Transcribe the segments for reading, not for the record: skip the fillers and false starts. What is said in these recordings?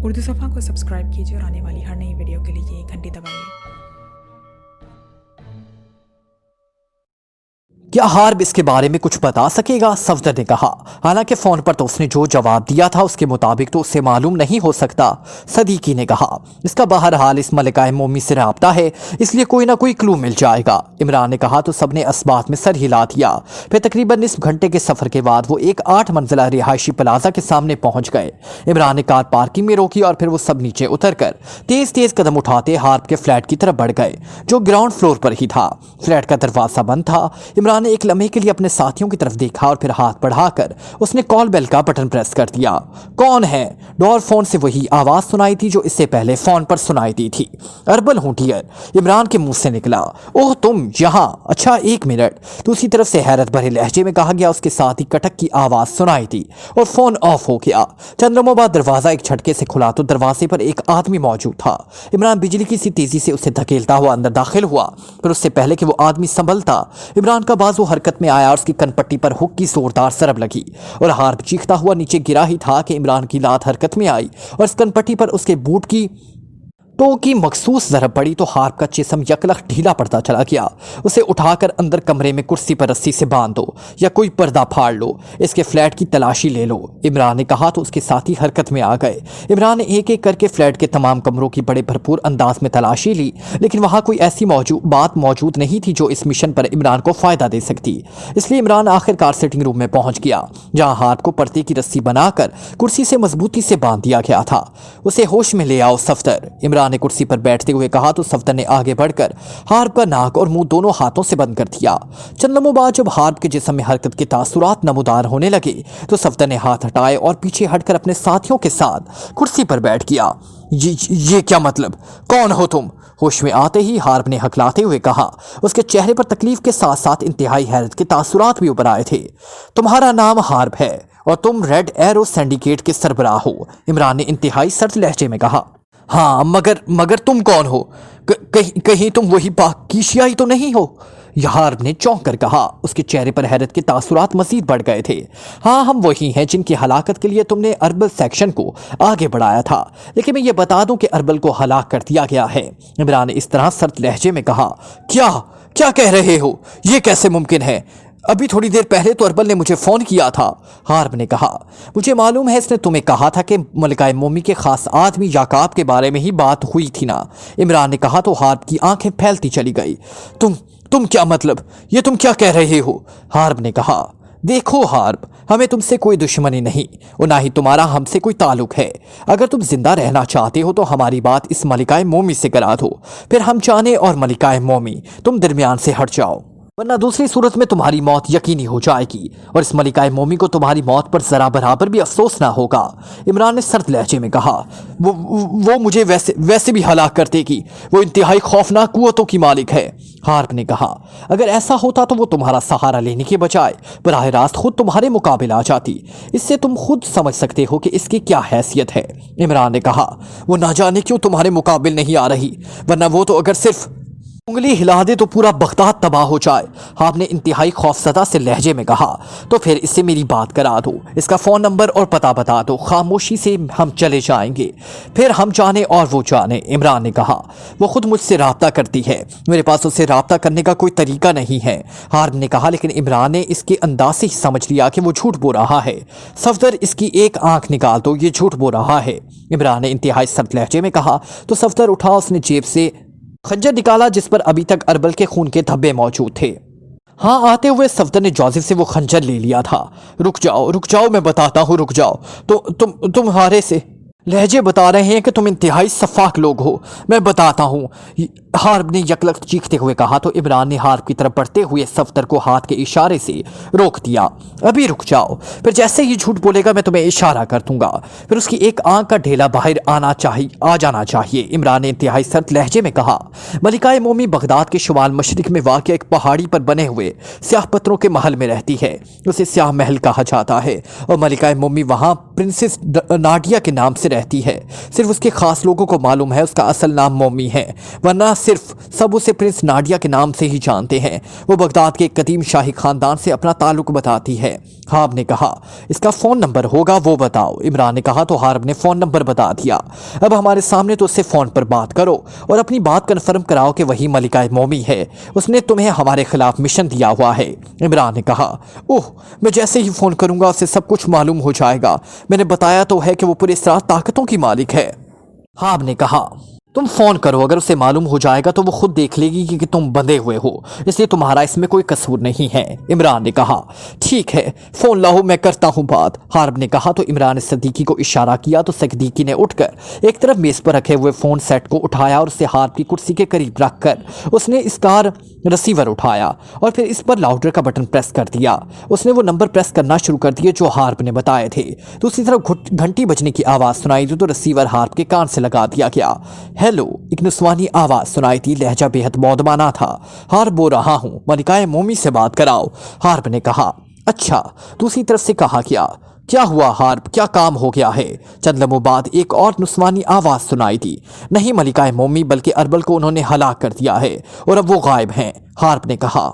उर्दू सफ़ा को सब्सक्राइब कीजिए और आने वाली हर नई वीडियो के लिए घंटी दबाइए। क्या हार्ब इसके बारे में कुछ बता सकेगा? सफदर ने कहा। हालांकि फोन पर तो उसने जो जवाब दिया था उसके मुताबिक तो उससे मालूम नहीं हो सकता। सदीकी ने कहा, इसका बहरहाल इस मलिका मोमी से राब्ता है, इसलिए कोई ना कोई क्लू मिल जाएगा। इमरान ने कहा तो सबने असबात में सर हिला दिया। फिर तकरीबन निस्फ घंटे के सफर के बाद वो एक 8 मंजिला रिहायशी प्लाजा के सामने पहुंच गए। इमरान ने कार पार्किंग में रोकी और फिर वो सब नीचे उतर कर तेज तेज कदम उठाते हार्ब के फ्लैट की तरफ बढ़ गए, जो ग्राउंड फ्लोर पर ही था। फ्लैट का दरवाजा बंद था। इमरान ने एक लम्हे के लिए अपने साथियों की तरफ देखा और फिर हाथ बढ़ाकर उसने कॉल बेल का बटन प्रेस कर दिया। कौन है? डोर फोन से वही आवाज सुनाई थी जो इससे पहले फोन पर सुनाई दी थी। अर्बल हूं डियर, इमरान के मुंह से निकला। ओह तुम यहाँ? अच्छा एक मिनट, दूसरी तरफ से हैरत भरे लहजे में कहा गया। उसके साथ ही कटक की आवाज सुनाई दी और फोन ऑफ हो गया। चंद लम्हों बाद दरवाजा एक झटके से खुला तो दरवाजे पर एक आदमी मौजूद था। इमरान बिजली की सी तेजी से उसे धकेलता हुआ अंदर दाखिल हुआ, पर उससे पहले कि वो आदमी संभलता, इमरान का बाजू हरकत में आया और उसकी कनपट्टी पर हुक की जोरदार सरब लगी और हार्ब चीखता हुआ नीचे गिरा ही था कि इमरान की लात हरकत में आई और इस कनपट्टी पर उसके बूट की टो की मखसूस जरब पड़ी तो हार्ब का जिस्म यकलख ढीला पड़ता चला गया। उसे उठाकर अंदर कमरे में कुर्सी पर रस्सी से बांध दो या कोई पर्दा फाड़ लो, इसके फ्लैट की तलाशी ले लो, इमरान ने कहा तो उसके साथी हरकत में आ गए। इमरान ने एक एक करके फ्लैट के तमाम कमरों की बड़े भरपूर अंदाज में तलाशी ली, लेकिन वहां कोई ऐसी बात मौजूद नहीं थी जो इस मिशन पर इमरान को फायदा दे सकती। इसलिए इमरान आखिरकार सिटिंग रूम में पहुंच गया, जहां हार्ब को पर्दे की रस्सी बनाकर कुर्सी से मजबूती से बांध दिया गया था। उसे होश में ले आओ सफदर, इमरान ने कुर्सी पर बैठते हुए कहा तो सफदर ने आगे बढ़कर हार्ब का नाक और मुंह दोनों हाथों से बंद कर दिया। चंद लम्हों बाद जब हार्ब के जिस्म में हरकत के तासुरात नमूदार होने लगे तो सफदर ने हाथ हटाए और पीछे हटकर अपने साथियों के साथ कुर्सी पर बैठ गया। ये क्या मतलब? कौन हो तुम? होश में आते ही हार्ब ने हकलाते हुए कहा। उसके चेहरे पर तकलीफ के साथ साथ इंतहाई हैरत के तासुरात भी उभर आए थे। तुम्हारा नाम हार्ब है और तुम रेड एरो सिंडिकेट के सरबराह हो, इमरान ने इंतहाई सर्द लहजे में कहा। हाँ, मगर तुम कौन हो? कहीं तुम वही पाकिशियाई तो नहीं हो? हार्ब ने चौंक कर कहा। उसके चेहरे पर हैरत के तासुरात मजीद बढ़ गए थे। हाँ, हम वही हैं जिनकी हलाकत के लिए तुमने अरबल सेक्शन को आगे बढ़ाया था, लेकिन मैं ये बता दूं कि अरबल को हलाक कर दिया गया है, इमरान ने इस तरह सर्द लहजे में कहा। क्या कह रहे हो? ये कैसे मुमकिन है? अभी थोड़ी देर पहले तो अरबल ने मुझे फ़ोन किया था, हार्ब ने कहा। मुझे मालूम है, इसने तुम्हें कहा था कि मलिका मोमी के ख़ास आदमी याकाब के बारे में ही बात हुई थी ना, इमरान ने कहा तो हार्ब की आंखें फैलती चली गई। तुम क्या मतलब? ये तुम क्या कह रहे हो? हार्ब ने कहा। देखो हार्ब, हमें तुमसे कोई दुश्मनी नहीं और ना ही तुम्हारा हमसे कोई ताल्लुक है। अगर तुम जिंदा रहना चाहते हो तो हमारी बात इस मलिका मोमी से करा दो, फिर हम जाने और मलिका मोमी तुम दरमियान से हट जाओ, वरना दूसरी सूरत में तुम्हारी मौत यकीनी हो जाएगी और इस मलिका मोमी को तुम्हारी मौत पर जरा बराबर भी अफसोस ना होगा, इमरान ने सर्द लहजे में कहा। वो मुझे वैसे भी हलाक कर देगी, वो इंतहाई खौफनाक कुव्वतों की मालिक है, हार्ब ने कहा। अगर ऐसा होता तो वो तुम्हारा सहारा लेने के बजाय बराह रास्त खुद तुम्हारे मुकाबले आ जाती। इससे तुम खुद समझ सकते हो कि इसकी क्या हैसियत है, इमरान ने कहा। वो ना जाने क्यों तुम्हारे मुकाबले नहीं आ रही, वरना वो तो अगर सिर्फ उंगली हिला दे तो पूरा बगदाद तबाह हो जाए, हार्ब ने इंतहाई खौफजदा से लहजे में कहा। तो फिर इससे मेरी बात करा दो, इसका फ़ोन नंबर और पता बता दो, खामोशी से हम चले जाएंगे, फिर हम जाने और वो जाने, इमरान ने कहा। वो खुद मुझसे राब्ता करती है, मेरे पास उससे राब्ता करने का कोई तरीका नहीं है, हार्ब ने कहा। लेकिन इमरान ने इसके अंदाज से ही समझ लिया कि वो झूठ बोल रहा है। सफदर, इसकी एक आंख निकाल दो, ये झूठ बोल रहा है, इमरान ने इंतहाई सर्द लहजे में कहा। तो सफदर उठा, उसने जेब से खंजर निकाला जिस पर अभी तक अरबल के खून के धब्बे मौजूद थे। हाँ, आते हुए सफदर ने जोसेफ से वो खंजर ले लिया था। रुक जाओ, मैं बताता हूँ, रुक जाओ। तो तुम्हारे से लहजे बता रहे हैं कि तुम इंतहाई सफाक लोग हो, मैं बताता हूँ, हार्ब ने यकलक चीखते हुए कहा। तो इमरान ने हार्ब की तरफ बढ़ते हुए सफदर को हाथ के इशारे से रोक दिया। अभी रुक जाओ, फिर जैसे ही झूठ बोलेगा मैं तुम्हें इशारा कर दूंगा, फिर उसकी एक आंख का ढेला बाहर आ जाना चाहिए, इमरान ने इंतहाई सर्द लहजे में कहा। मलिका मोमी बगदाद के शुमाल मशरिक में वाक़ एक पहाड़ी पर बने हुए स्याह पत्थरों के महल में रहती है। उसे स्याह महल कहा जाता है और मलिका मोमी वहाँ प्रिंसेस नाडिया के नाम से रहती है। सिर्फ उसके खास लोगों को मालूम है उसका असल नाम मोमी है, वरना صرف سب اسے پرنس نادیا کے نام سے ہی جانتے ہیں۔ وہ بغداد کے ایک قدیم شاہی خاندان سے اپنا تعلق بتاتی ہے۔ ہارب نے کہا اس کا فون نمبر ہوگا وہ بتاؤ۔ عمران نے کہا تو ہارب نے فون نمبر بتا دیا۔ اب ہمارے سامنے تو اس سے فون پر بات کرو اور اپنی بات کنفرم کراؤ کہ وہی ملکہ مومی ہے، اس نے تمہیں ہمارے خلاف مشن دیا ہوا ہے۔ عمران نے کہا میں جیسے ہی فون کروں گا اسے سب کچھ معلوم ہو جائے گا، میں نے بتایا تو ہے کہ وہ پورے اسرار طاقتوں کی مالک ہے۔ ہارب نے کہا تم فون کرو، اگر اسے معلوم ہو جائے گا تو وہ خود دیکھ لے گی کہ تم بندھے ہوئے ہو، اس لیے تمہارا اس میں کوئی قصور نہیں ہے۔ عمران نے کہا ٹھیک ہے فون لاؤ، میں کرتا ہوں بات۔ ہارب نے کہا تو عمران نے صدیقی کو اشارہ کیا تو صدیقی نے اٹھ کر ایک طرف میز پر رکھے ہوئے فون سیٹ کو اٹھایا اور اسے ہارب کی کرسی کے قریب رکھ کر اس نے اس کا رسیور اٹھایا اور پھر اس پر لاؤڈر کا بٹن پریس کر دیا۔ اس نے وہ نمبر پریس کرنا شروع کر دیے جو ہارب نے بتائے تھے۔ دوسری طرف گھنٹی بجنے کی آواز سنائی دی تو رسیور ہارب کے کان سے لگا دیا گیا۔ ہیلو، ایک نسوانی آواز سنائی دی، لہجہ بے حد مودبانہ تھا۔ ہارب بول رہا ہوں، ملکہ مومی سے بات کراؤ۔ ہارب نے کہا اچھا۔ دوسری طرف سے کہا کیا ہوا ہارب، کیا کام ہو گیا ہے؟ چند لمحوں بعد ایک اور نسوانی آواز سنائی دی، نہیں ملکہ مومی بلکہ اربل کو انہوں نے ہلاک کر دیا ہے اور اب وہ غائب ہیں۔ ہارب نے کہا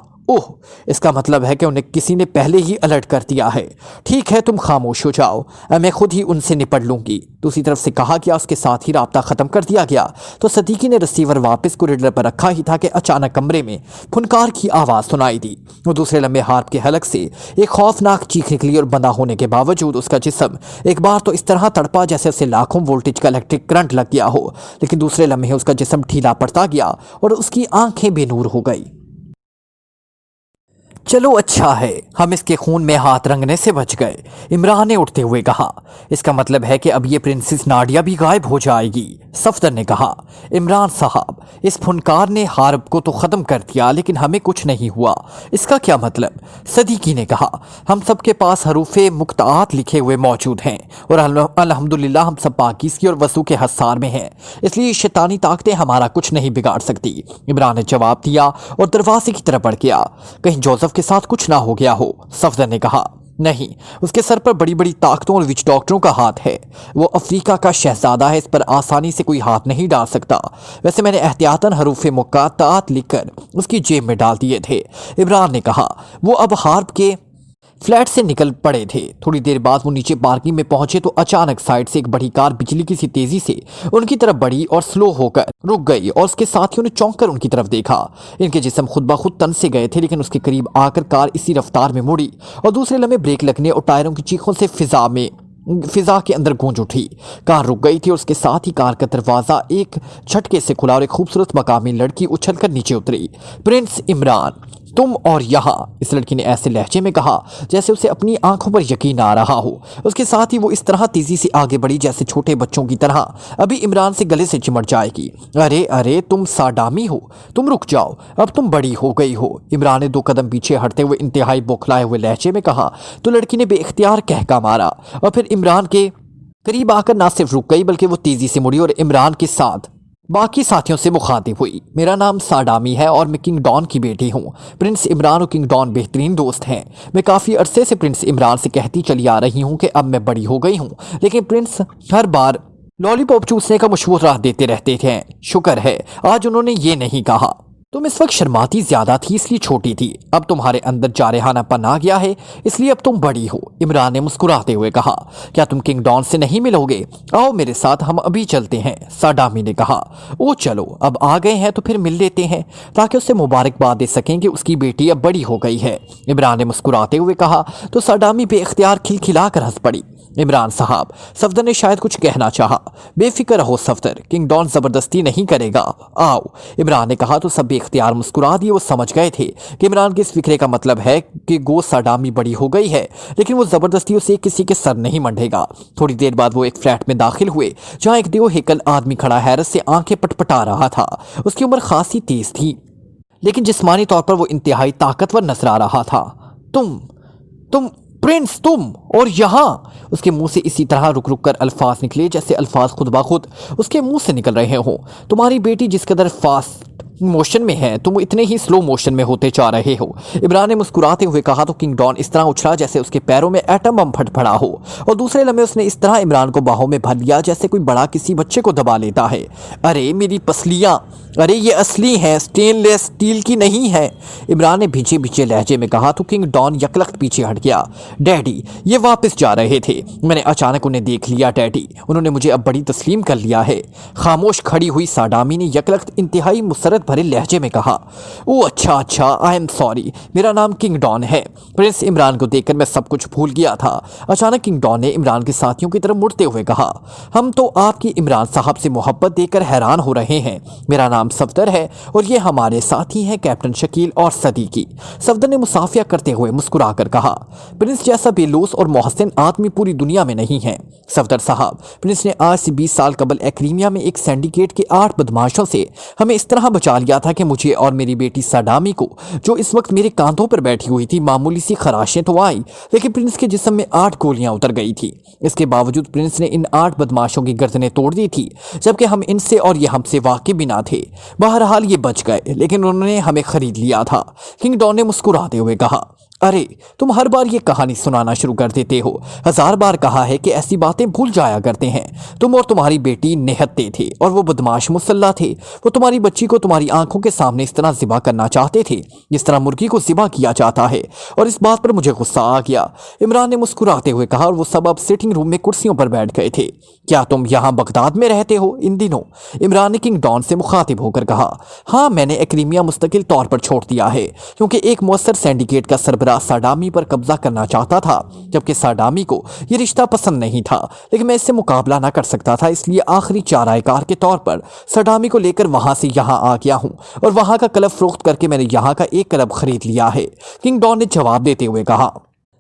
اس کا مطلب ہے کہ انہیں کسی نے پہلے ہی الرٹ کر دیا ہے۔ ٹھیک ہے تم خاموش ہو جاؤ، میں خود ہی ان سے نپٹ لوں گی۔ دوسری طرف سے کہا اس کے ساتھ ہی رابطہ ختم کر دیا گیا تو صدیقی نے رسیور واپس کوریڈور پر رکھا ہی تھا کہ اچانک کمرے میں پھنکار کی آواز سنائی دی اور دوسرے لمحے ہارب کے حلق سے ایک خوفناک چیخ نکلی اور بندہ ہونے کے باوجود اس کا جسم ایک بار تو اس طرح تڑپا جیسے اسے لاکھوں وولٹیج کا الیکٹرک کرنٹ لگ گیا ہو، لیکن دوسرے لمحے اس کا جسم ڈھیلا پڑتا گیا اور اس کی آنکھیں بے نور ہو گئی۔ چلو اچھا ہے ہم اس کے خون میں ہاتھ رنگنے سے بچ گئے، عمران نے اٹھتے ہوئے کہا۔ اس کا مطلب ہے کہ اب یہ پرنسس نادیا بھی غائب ہو جائے گی، صفدر نے کہا۔ عمران صاحب اس پھنکار نے ہارب کو تو ختم کر دیا لیکن ہمیں کچھ نہیں ہوا، اس کا کیا مطلب؟ صدیقی نے کہا ہم سب کے پاس حروف مقطعات لکھے ہوئے موجود ہیں اور الحمدللہ ہم سب پاکیزگی اور وضو کے حصار میں ہیں، اس لیے شیطانی طاقتیں ہمارا کچھ نہیں بگاڑ سکتی۔ عمران نے جواب دیا اور دروازے کی طرف بڑھ گیا۔ کہیں جوزف کے ساتھ کچھ نہ ہو گیا ہو؟ صفدر نے کہا نہیں، اس کے سر پر بڑی بڑی طاقتوں اور وچ ڈاکٹروں کا ہاتھ ہے، وہ افریقہ کا شہزادہ ہے، اس پر آسانی سے کوئی ہاتھ نہیں ڈال سکتا۔ ویسے میں نے احتیاطاً حروف مقطعات لکھ کر اس کی جیب میں ڈال دیے تھے۔ عمران نے کہا وہ اب ہارب کے فلیٹ سے نکل پڑے تھے۔ تھوڑی دیر بعد وہ نیچے پارکنگ میں پہنچے تو اچانک سائیڈ سے ایک بڑی کار بجلی کی سی تیزی سے ان کی طرف بڑھی اور سلو ہو کر رک گئی اور اس کے ساتھیوں نے چونک کر ان کی طرف دیکھا۔ ان کے جسم خود بخود تن سے گئے تھے لیکن اس کے قریب آ کر کار اسی رفتار میں مڑی اور دوسرے لمحے بریک لگنے اور ٹائروں کی چیخوں سے فضا کے اندر گونج اٹھی۔ کار رک گئی تھی اور اس کے ساتھ ہی کار کا دروازہ ایک جھٹکے سے کھلا اور ایک خوبصورت مقامی لڑکی اچھل کر نیچے اتری۔ پرنس عمران تم اور یہاں، اس لڑکی نے ایسے لہجے میں کہا جیسے اسے اپنی آنکھوں پر یقین آ رہا ہو۔ اس کے ساتھ ہی وہ اس طرح تیزی سے آگے بڑھی جیسے چھوٹے بچوں کی طرح ابھی عمران سے گلے سے چمٹ جائے گی۔ ارے تم ساڈامی ہو، تم رک جاؤ، اب تم بڑی ہو گئی ہو۔ عمران نے 2 قدم پیچھے ہٹتے ہوئے انتہائی بوکھلائے ہوئے لہجے میں کہا تو لڑکی نے بے اختیار کہکا مارا اور پھر عمران کے قریب آ کر نہ صرف رک گئی بلکہ وہ تیزی سے مڑی اور عمران کے ساتھ باقی ساتھیوں سے مخاطب ہوئی۔ میرا نام ساڈامی ہے اور میں کنگ ڈان کی بیٹی ہوں۔ پرنس عمران اور کنگ ڈان بہترین دوست ہیں۔ میں کافی عرصے سے پرنس عمران سے کہتی چلی آ رہی ہوں کہ اب میں بڑی ہو گئی ہوں، لیکن پرنس ہر بار لالی پاپ چوسنے کا مشورہ دیتے رہتے تھے۔ شکر ہے آج انہوں نے یہ نہیں کہا۔ تم اس وقت شرماتی زیادہ تھی اس لیے چھوٹی تھی، اب تمہارے اندر جارحانہ پن آ گیا ہے اس لیے اب تم بڑی ہو۔ عمران نے مسکراتے ہوئے کہا کیا تم کنگ ڈان سے نہیں ملو گے؟ آؤ میرے ساتھ، ہم ابھی چلتے ہیں۔ ساڈامی نے کہا چلو اب آ گئے ہیں تو پھر مل لیتے ہیں تاکہ اسے مبارکباد دے سکیں کہ اس کی بیٹی اب بڑی ہو گئی ہے۔ عمران نے مسکراتے ہوئے کہا تو ساڈامی بے اختیار کھلکھلا کر ہنس پڑی۔ عمران صاحب، صفدر نے شاید کچھ کہنا چاہا۔ بے فکر رہو صفدر، کنگ ڈان زبردستی نہیں کرے گا، آؤ۔ عمران نے کہا تو سب بے اختیار مسکرا دیے۔ وہ سمجھ گئے تھے کہ عمران کے اس فکرے کا مطلب ہے کہ گو ساڈامی بڑی ہو گئی ہے لیکن وہ زبردستی اسے کسی کے سر نہیں منڈے گا۔ تھوڑی دیر بعد وہ ایک فلیٹ میں داخل ہوئے جہاں ایک دیو ہیکل آدمی کھڑا حیرت سے آنکھیں پٹپٹا رہا تھا۔ اس کی عمر خاصی تیز تھی لیکن جسمانی طور پر وہ انتہائی طاقتور نظر آ رہا تھا۔ تم پرنس، تم اور یہاں؟ اس کے منہ سے اسی طرح رک رک کر الفاظ نکلے جیسے الفاظ خود بخود اس کے منہ سے نکل رہے ہوں۔ تمہاری بیٹی جس قدر मोशन में है, तुम इतने ही स्लो मोशन में होते जा रहे हो। इमरान ने मुस्कुराते हुए कहा तो किंग डॉन इस तरह उछला जैसे उसके पैरों में एटम बम फट पड़ा हो, और दूसरे लम्हे उसने इस तरह इमरान को बाहों में भर लिया जैसे कोई बड़ा किसी बच्चे को दबा लेता है। अरे मेरी पसलियां, अरे ये असली हैं, स्टेनलेस स्टील की नहीं है, इमरान ने भींचे भींचे लहजे में कहा तो किंग डॉन यकलख्त पीछे हट गया। डैडी, ये वापस जा रहे थे, मैंने अचानक उन्हें देख लिया डैडी, उन्होंने मुझे अब बड़ी तस्लीम कर लिया है। खामोश खड़ी हुई साडामी ने यकलख्त इंतहाई मुसरत भरे लहजे में कहा, ओ अच्छा, आई एम सॉरी, मेरा नाम किंग डॉन है। प्रिंस इमरान को देखकर मैं सब कुछ भूल गया था। अचानक किंग डॉन ने इमरान के साथियों की तरफ मुड़ते हुए कहा, हम तो आपकी इमरान साहब से मोहब्बत देखकर हैरान हो रहे हैं। मेरा नाम सफदर है और ये हमारे साथी हैं कैप्टन शकील और सदीकी। सफदर ने मुसाफिया करते हुए मुस्कुरा कर कहा, प्रिंस जैसा बेलूस और मोहसिन आदमी पूरी दुनिया में नहीं है। सफदर साहब, प्रिंस ने आज से 20 साल कबल एक्रीमिया में एक सिंडिकेट के 8 बदमाशों से हमें इस तरह बचा लिया था कि मुझे और मेरी बेटी साडामी को, जो इस वक्त मेरे कांधों पर बैठी हुई थी, मामूली सी खराशें तो आई, लेकिन प्रिंस के जिस्म में 8 गोलियां उतर गई थी। इसके बावजूद प्रिंस ने इन 8 बदमाशों की गर्दनें तोड़ दी थी, जबकि हम इनसे और ये हमसे वाकिफ भी ना थे। बहरहाल ये बच गए, लेकिन उन्होंने हमें खरीद लिया था। किंग डॉन ने मुस्कुराते हुए कहा, अरे तुम हर बार ये कहानी सुनाना शुरू कर देते हो। 1000 बार कहा है कि ऐसी बातें भूल जाया करते हैं। तुम और तुम्हारी बेटी निहत्ते थे और वो बदमाश मुसल्ला थे। वो तुम्हारी बच्ची को तुम्हारी आंखों के सामने इस तरह ज़िबा करना चाहते थे जिस तरह मुर्गी को ज़िबा किया जाता है, और इस बात पर मुझे गुस्सा आ गया। इमरान ने मुस्कुराते हुए कहा, और वो सब अब सिटिंग रूम में कुर्सियों पर बैठ गए थे। क्या तुम यहाँ बगदाद में रहते हो इन दिनों? इमरान ने किंग डॉन से मुखातिब होकर कहा, हाँ, मैंने एक्रीमिया मुस्तकिल तौर पर छोड़ दिया है, क्योंकि एक मौसर सिंडिकेट का सरबराह साडामी पर कब्जा करना चाहता था, जबकि साडामी को यह रिश्ता पसंद नहीं था, लेकिन मैं इससे मुकाबला ना कर सकता था, इसलिए आखिरी चारायकार के तौर पर साडामी को लेकर वहां से यहां आ गया हूं, और वहां का क्लब फरोख्त करके मैंने यहां का एक क्लब खरीद लिया है। किंग डॉन ने जवाब देते हुए कहा,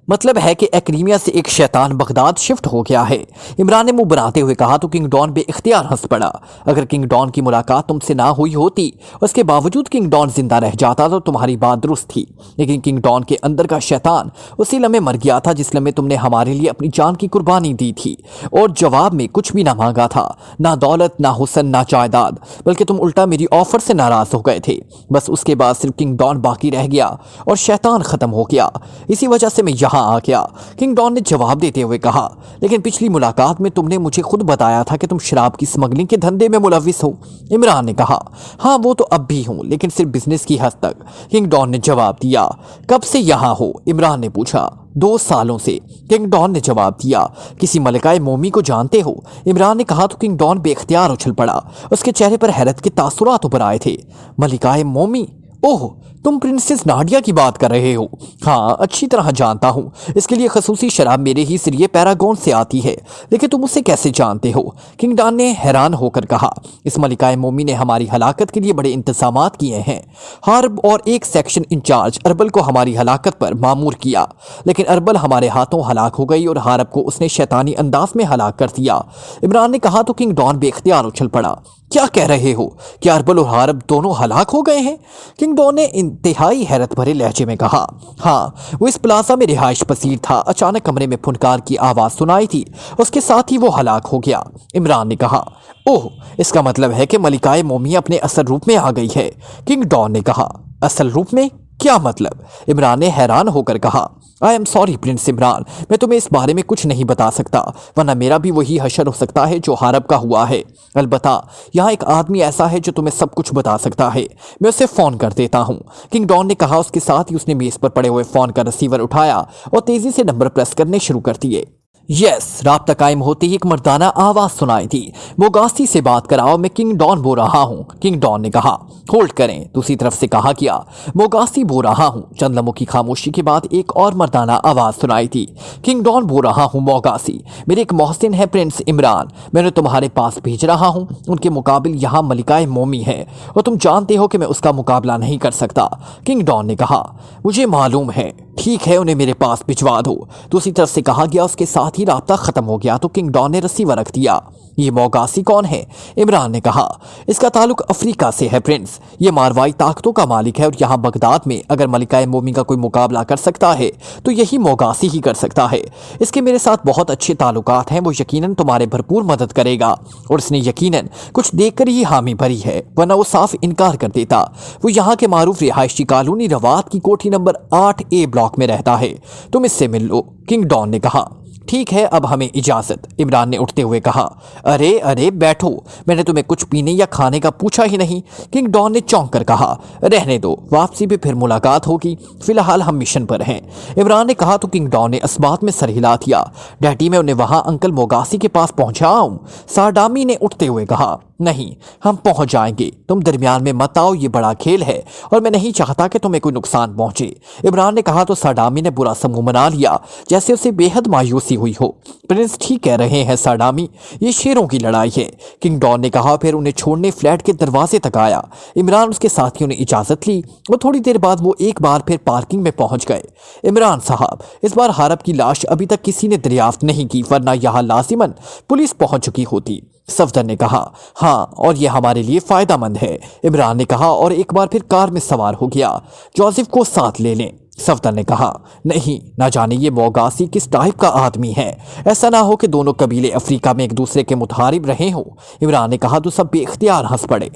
मतलब है कि एक्रीमिया से एक शैतान बगदाद शिफ्ट हो गया है। इमरान ने मुंह बनाते हुए कहा तो किंग डॉन बेइख्तियार हंस पड़ा। अगर किंग डॉन की मुलाकात तुमसे ना हुई होती, उसके बावजूद किंग डॉन जिंदा रह जाता तो तुम्हारी बात दुरुस्त थी, लेकिन किंग डॉन के अंदर का शैतान उसी लम्हे मर गया था जिस लम्हे तुमने हमारे लिए अपनी जान की कुर्बानी दी थी, और जवाब में कुछ भी ना मांगा था, ना दौलत, ना हुस्न, ना जायदाद, बल्कि तुम उल्टा मेरी ऑफर से नाराज हो गए थे। बस उसके बाद सिर्फ किंग डॉन बाकी रह गया और शैतान खत्म हो गया। इसी वजह से मैं यहाँ आ गया। किंग डॉन ने जवाब देते हुए कहा, लेकिन पिछली मुलाकात में तुमने मुझे खुद बताया था कि तुम शराब की स्मगलिंग के धंधे में मुलविस हो। इमरान ने कहा, हाँ वो तो अब भी हूँ, लेकिन सिर्फ बिजनेस की हद तक। किंग डॉन ने जवाब दिया। कब से यहाँ हो? इमरान ने पूछा। 2 सालों से, किंग डॉन ने जवाब दिया। किसी मलिकाए मोमी को जानते हो? इमरान ने कहा तो किंग डॉन बेख्तियार उछल पड़ा। उसके चेहरे पर हैरत के तासुरात उभर आए थे। मलिकाए मोमी? ओह, तुम प्रिंसेस नाडिया की बात कर रहे हो? हाँ, अच्छी तरह जानता हूँ। इसके लिए खसूसी शराब मेरे ही जरिए पैरागॉन से आती है, लेकिन तुम उसे कैसे जानते हो? किंग डॉन ने हैरान होकर कहा, इस मलिकाए मोमी ने हमारी हलाकत के लिए बड़े इंतजामात किए हैं। हार्ब और एक सेक्शन इंचार्ज अरबल को हमारी हलाकत पर मामूर किया, लेकिन अरबल हमारे हाथों हलाक हो गई और हार्ब को उसने शैतानी अंदाज में हलाक कर दिया। इमरान ने कहा तो किंग डॉन बेख्तियार उछल पड़ा। क्या कह रहे हो? क्या अरबल और हार्ब दोनों हलाक हो गए हैं? किंग डॉन ने इंतहाई हैरत भरे लहजे में कहा, हाँ, वो इस प्लाजा में रिहाइश पसीर था। अचानक कमरे में फुनकार की आवाज़ सुनाई थी, उसके साथ ही वो हलाक हो गया। इमरान ने कहा, ओह, इसका मतलब है कि मलिकाए मोमी अपने असल रूप में आ गई है। किंग डॉन ने कहा, असल रूप में? क्या मतलब? इमरान ने हैरान होकर कहा, I am sorry Prince Imran, मैं तुम्हें इस बारे में कुछ नहीं बता सकता, वरना मेरा भी वही हशर हो सकता है जो हारब का हुआ है। अलबत्ता यहाँ एक आदमी ऐसा है जो तुम्हें सब कुछ बता सकता है, मैं उसे फ़ोन कर देता हूँ। किंग डॉन ने कहा। उसके साथ ही उसने मेज़ पर पड़े हुए फ़ोन का रिसीवर उठाया और तेज़ी से नंबर प्रेस करने शुरू कर दिए। यस, राब्ता कायम होते ही एक मर्दाना आवाज़ सुनाई थी। मोगासी से बात कराओ, मैं किंग डॉन बोल रहा हूँ। किंग डॉन ने कहा, होल्ड करें, दूसरी तरफ से कहा किया, मोगासी बोल रहा हूँ। चंद लम्हों की खामोशी के बाद एक और मर्दाना आवाज़ सुनाई थी। किंग डॉन बोल रहा हूँ मोगासी, मेरे एक मोहसिन है प्रिंस इमरान, मैंने तुम्हारे पास भेज रहा हूँ। उनके मुकाबिल यहाँ मलिकाए मोमी है और तुम जानते हो कि मैं उसका मुकाबला नहीं कर सकता। किंग डॉन ने कहा, मुझे मालूम है, ठीक है, उन्हें मेरे पास भिजवा दो। दूसरी तरफ से कहा गया। उसके साथ ही राब्ता खत्म हो गया तो किंग डॉन ने रिसीवर रख दिया। یہ موگاسی کون ہے؟ عمران نے کہا اس کا تعلق افریقہ سے ہے پرنس، یہ ماروائی طاقتوں کا مالک ہے اور یہاں بغداد میں اگر ملکہ مومی کا کوئی مقابلہ کر سکتا ہے تو یہی موگاسی ہی کر سکتا ہے۔ اس کے میرے ساتھ بہت اچھے تعلقات ہیں، وہ یقیناً تمہارے بھرپور مدد کرے گا، اور اس نے یقیناً کچھ دیکھ کر ہی حامی بھری ہے، ورنہ وہ صاف انکار کر دیتا۔ وہ یہاں کے معروف رہائشی کالونی روات کی کوٹھی نمبر 8A بلاک میں رہتا ہے، تم اس سے مل لو، کنگ ڈان نے کہا۔ ٹھیک ہے، اب ہمیں اجازت، عمران نے اٹھتے ہوئے کہا۔ ارے بیٹھو، میں نے تمہیں کچھ پینے یا کھانے کا پوچھا ہی نہیں، کنگ ڈان نے چونک کر کہا۔ رہنے دو، واپسی پہ پھر ملاقات ہوگی، فی الحال ہم مشن پر ہیں، عمران نے کہا تو کنگ ڈان نے اس بات میں سر ہلا دیا۔ ڈیڈی میں انہیں وہاں انکل موگاسی کے پاس پہنچاؤں؟ ساڈامی نے اٹھتے ہوئے کہا۔ نہیں، ہم پہنچ جائیں گے، تم درمیان میں مت آؤ، یہ بڑا کھیل ہے اور میں نہیں چاہتا کہ تمہیں کوئی نقصان پہنچے، عمران نے کہا تو ساڈامی نے برا سا منہ بنا لیا جیسے اسے بے حد مایوسی ہوئی ہو۔ پرنس ٹھیک کہہ رہے ہیں ساڈامی، یہ شیروں کی لڑائی ہے، کنگ ڈان نے کہا، پھر انہیں چھوڑنے فلیٹ کے دروازے تک آیا۔ عمران اس کے ساتھیوں نے اجازت لی اور تھوڑی دیر بعد وہ ایک بار پھر پارکنگ میں پہنچ گئے۔ عمران صاحب، اس بار ہارب کی لاش ابھی تک کسی نے دریافت نہیں کی، ورنہ یہاں لازماً پولیس پہنچ چکی ہوتی، صفدر نے کہا۔ ہاں، اور یہ ہمارے لیے فائدہ مند ہے، عمران نے کہا اور ایک بار پھر کار میں سوار ہو گیا۔ جوزف کو ساتھ لے لیں، صفدر نے کہا۔ نہیں، نہ جانے یہ موگاسی کس ٹائپ کا آدمی ہے، ایسا نہ ہو کہ دونوں قبیلے افریقہ میں ایک دوسرے کے متحارب رہے ہوں، عمران نے کہا تو سب بے اختیار ہنس پڑے۔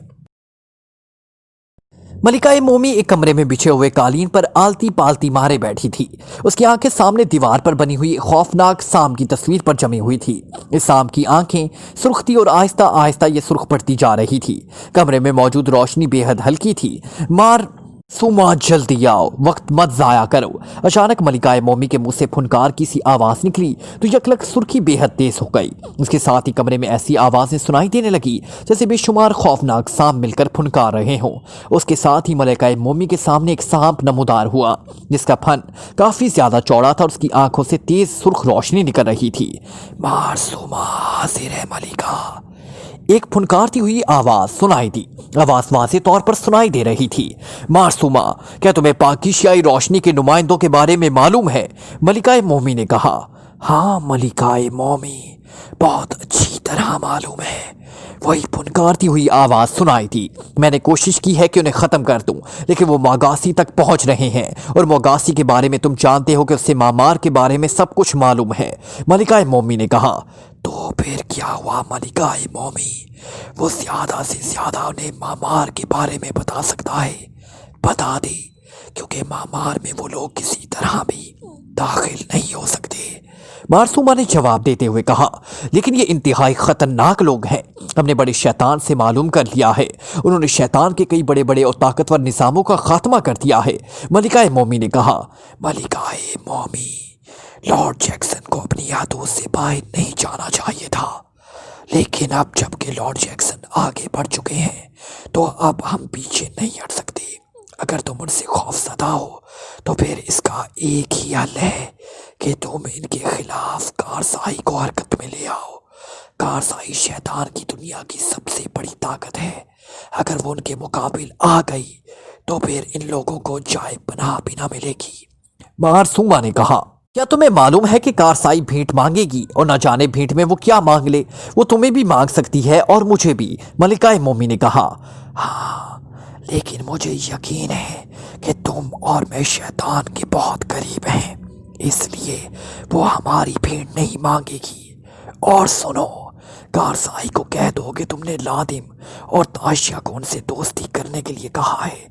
ملکہ مومی ایک کمرے میں بچھے ہوئے قالین پر آلتی پالتی مارے بیٹھی تھی، اس کی آنکھیں سامنے دیوار پر بنی ہوئی خوفناک سام کی تصویر پر جمی ہوئی تھی۔ اس سام کی آنکھیں سرخ تھی اور آہستہ آہستہ یہ سرخ پڑتی جا رہی تھی۔ کمرے میں موجود روشنی بے حد ہلکی تھی۔ سوما جلدی آؤ، وقت مت ضائع کرو۔ اچانک ملکہ مومی کے منہ سے پھنکار کی سی آواز نکلی تو یکلک سرخی بے حد تیز ہو گئی۔ اس کے ساتھ ہی کمرے میں ایسی آوازیں سنائی دینے لگی جیسے بے شمار خوفناک سانپ مل کر پھنکار رہے ہوں۔ اس کے ساتھ ہی ملکہ مومی کے سامنے ایک سانپ نمودار ہوا جس کا پھن کافی زیادہ چوڑا تھا اور اس کی آنکھوں سے تیز سرخ روشنی نکل رہی تھی۔ مارسوما حاضر ہے ملکہ، ایک پھنکارتی ہوئی آواز سنائی دی۔ آواز واضح طور پر سنائی دے رہی تھی۔ مارسوما، کیا تمہیں پاکیزیائی روشنی کے نمائندوں کے بارے میں معلوم ہے؟ ملکہ مومی نے کہا۔ ہاں ملکہ مومی، بہت اچھی طرح معلوم ہے، وہی پھنکارتی ہوئی آواز سنائی دی۔ میں نے کوشش کی ہے کہ انہیں ختم کر دوں لیکن وہ موگاسی تک پہنچ رہے ہیں اور موگاسی کے بارے میں تم جانتے ہو کہ اسے مامار کے بارے میں سب کچھ معلوم ہے، ملکہ مومی نے کہا۔ تو پھر کیا ہوا ملکہ مومی؟ وہ زیادہ سے زیادہ انہیں مامار کے بارے میں بتا سکتا ہے، بتا دے، کیونکہ مامار میں وہ لوگ کسی طرح بھی داخل نہیں ہو سکتے، مارسوما نے جواب دیتے ہوئے کہا۔ لیکن یہ انتہائی خطرناک لوگ ہیں، ہم نے بڑے شیطان سے معلوم کر لیا ہے، انہوں نے شیطان کے کئی بڑے بڑے اور طاقتور نظاموں کا خاتمہ کر دیا ہے، ملکہ مومی نے کہا۔ ملکہ مومی، لارڈ جیکسن کو اپنی یادوں سے باہر نہیں جانا چاہیے تھا، لیکن اب جب کہ لارڈ جیکسن آگے بڑھ چکے ہیں تو اب ہم پیچھے نہیں ہٹ سکتے۔ اگر تم ان سے خوف زدہ ہو تو پھر اس کا ایک ہی حل ہے کہ تم ان کے خلاف کارسائی کو حرکت میں لے آؤ۔ کارسائی شیطان کی دنیا کی سب سے بڑی طاقت ہے، اگر وہ ان کے مقابل آ گئی تو پھر ان لوگوں کو جائے پناہ بھی نہ ملے گی، مارسوما نے کہا۔ کیا تمہیں معلوم ہے کہ کارسائی بھیٹ مانگے گی اور نہ جانے بھیٹ میں وہ کیا مانگ لے، وہ تمہیں بھی مانگ سکتی ہے اور مجھے بھی، ملکہ مومی نے کہا۔ ہاں، لیکن مجھے یقین ہے کہ تم اور میں شیطان کے بہت قریب ہیں، اس لیے وہ ہماری بھیٹ نہیں مانگے گی۔ اور سنو، کارسائی کو کہہ دو کہ تم نے لادم اور تاشیا کو ان سے دوستی کرنے کے لیے کہا ہے۔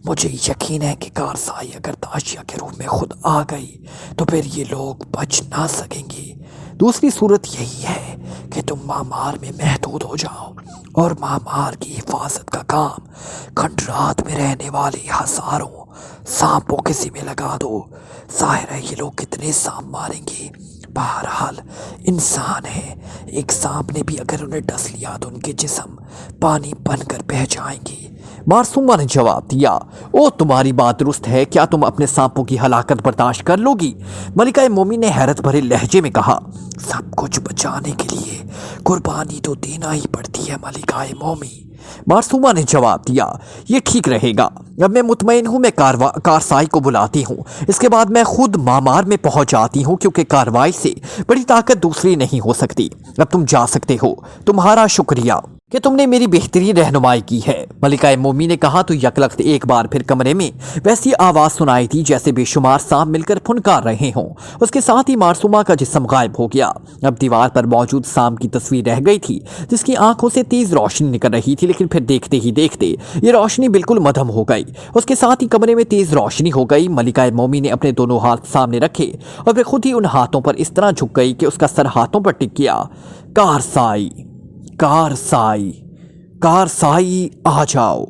مجھے یقین ہے کہ کارسائی اگر تاشیا کے روپ میں خود آ گئی تو پھر یہ لوگ بچ نہ سکیں گے۔ دوسری صورت یہی ہے کہ تم مامار میں محدود ہو جاؤ اور مامار کی حفاظت کا کام کھنڈرات میں رہنے والے ہزاروں سانپوں کے ذمہ لگا دو۔ ظاہر ہے یہ لوگ کتنے سانپ ماریں گے، بہرحال انسان ہے، ایک سانپ نے بھی اگر انہیں ڈس لیا تو ان کے جسم پانی بن کر بہہ جائیں گے، مارسوما نے جواب دیا۔ او تمہاری بات درست ہے، کیا تم اپنے سانپوں کی ہلاکت برداشت کر لو گی؟ ملکہ مومی نے حیرت بھرے لہجے میں کہا۔ سب کچھ بچانے کے لیے قربانی تو دینا ہی پڑتی ہے ملکہ مومی، मासूमा ने जवाब दिया, ये ठीक रहेगा। अब मैं मुतमईन हूँ, मैं कारसाई को बुलाती हूँ। इसके बाद मैं खुद मामार में पहुँच जाती हूँ, क्योंकि कार्रवाई से बड़ी ताकत दूसरी नहीं हो सकती। अब तुम जा सकते हो। तुम्हारा शुक्रिया कि तुमने मेरी बेहतरीन रहनुमाई की है। मलिका मोमी ने कहा तो यकलख्त एक बार फिर कमरे में वैसी आवाज सुनाई थी जैसे बेशुमार सांप मिलकर फुनकार रहे हों। उसके साथ ही मासूमा का जिस्म गायब हो गया। अब दीवार पर मौजूद सांप की तस्वीर रह गई थी, जिसकी आंखों से तेज रोशनी निकल रही थी, लेकिन फिर देखते ही देखते ये रोशनी बिल्कुल मधम हो गई। उसके साथ ही कमरे में तेज रोशनी हो गई। मलिका मोमी ने अपने दोनों हाथ सामने रखे और फिर खुद ही उन हाथों पर इस तरह झुक गई कि उसका सर हाथों पर टिक गया। कारसाई, कारसाई, कारसाई, आ जाओ।